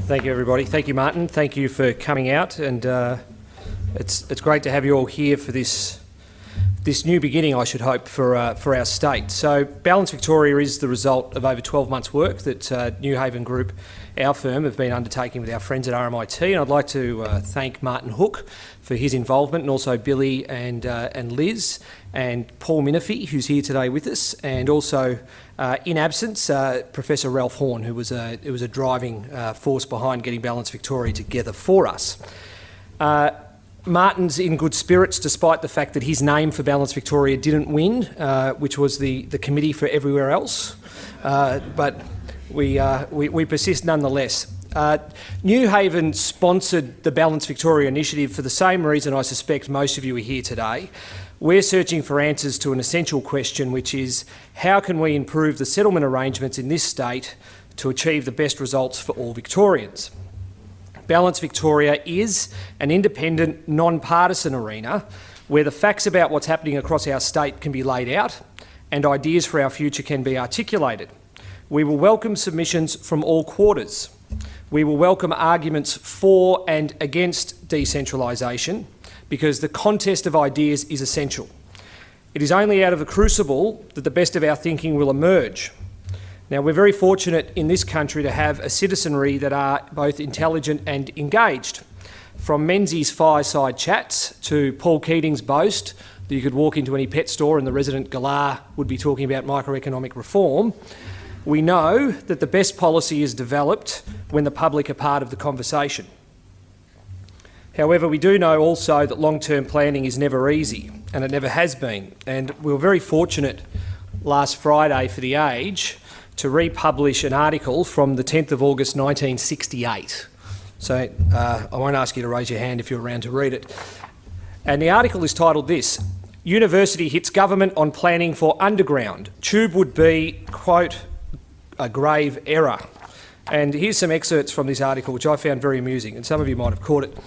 Thank you, everybody. Thank you, Martin. Thank you for coming out, and it's great to have you all here for this new beginning, I should hope, for our state. So, Balance Victoria is the result of over 12 months' work that Newhaven Group, our firm, have been undertaking with our friends at RMIT, and I'd like to thank Martin Hook for his involvement, and also Billy and Liz and Paul Minifee, who's here today with us, and also, in absence, Professor Ralph Horn, who was a driving force behind getting Balance Victoria together for us. Martin's in good spirits despite the fact that his name for Balance Victoria didn't win, which was the committee for everywhere else, but we persist nonetheless. Newhaven sponsored the Balance Victoria initiative for the same reason I suspect most of you are here today. We're searching for answers to an essential question, which is how can we improve the settlement arrangements in this state to achieve the best results for all Victorians? Balance Victoria is an independent, non-partisan arena where the facts about what's happening across our state can be laid out and ideas for our future can be articulated. We will welcome submissions from all quarters. We will welcome arguments for and against decentralisation because the contest of ideas is essential. It is only out of the crucible that the best of our thinking will emerge. Now, we're very fortunate in this country to have a citizenry that are both intelligent and engaged. From Menzies' fireside chats to Paul Keating's boast that you could walk into any pet store and the resident galah would be talking about microeconomic reform, we know that the best policy is developed when the public are part of the conversation. However, we do know also that long-term planning is never easy, and it never has been. And we were very fortunate last Friday for The Age to republish an article from the 10th of August 1968. So I won't ask you to raise your hand if you're around to read it. And the article is titled this: University hits government on planning for underground. Tube would be, quote, a grave error. And here's some excerpts from this article which I found very amusing, and some of you might have caught it.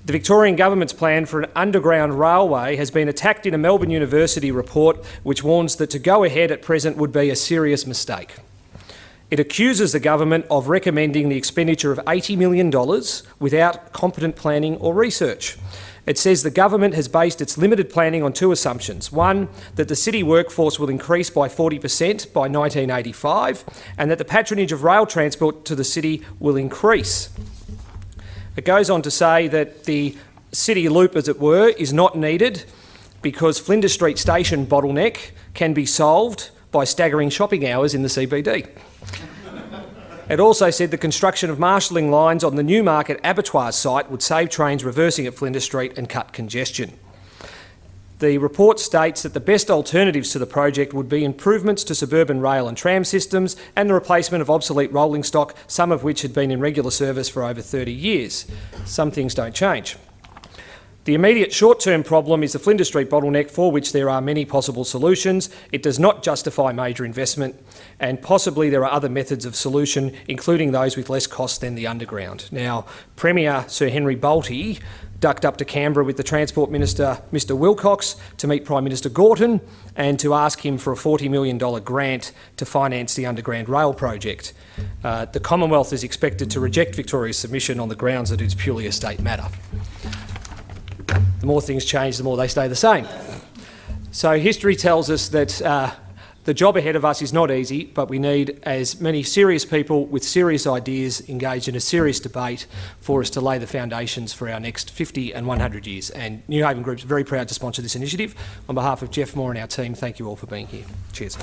The Victorian Government's plan for an underground railway has been attacked in a Melbourne University report which warns that to go ahead at present would be a serious mistake. It accuses the government of recommending the expenditure of $80 million without competent planning or research. It says the government has based its limited planning on two assumptions. One, that the city workforce will increase by 40% by 1985, and that the patronage of rail transport to the city will increase. It goes on to say that the city loop, as it were, is not needed because Flinders Street Station bottleneck can be solved by staggering shopping hours in the CBD. It also said the construction of marshalling lines on the Newmarket abattoir site would save trains reversing at Flinders Street and cut congestion. The report states that the best alternatives to the project would be improvements to suburban rail and tram systems and the replacement of obsolete rolling stock, some of which had been in regular service for over 30 years. Some things don't change. The immediate short-term problem is the Flinders Street bottleneck, for which there are many possible solutions. It does not justify major investment, and possibly there are other methods of solution, including those with less cost than the underground. Now, Premier Sir Henry Bolte ducked up to Canberra with the Transport Minister, Mr Wilcox, to meet Prime Minister Gorton and to ask him for a $40 million grant to finance the underground rail project. The Commonwealth is expected to reject Victoria's submission on the grounds that it is purely a state matter. The more things change, the more they stay the same. So history tells us that the job ahead of us is not easy, but we need as many serious people with serious ideas engaged in a serious debate for us to lay the foundations for our next 50 and 100 years. And Newhaven Group is very proud to sponsor this initiative. On behalf of Jeff Moore and our team, thank you all for being here. Cheers.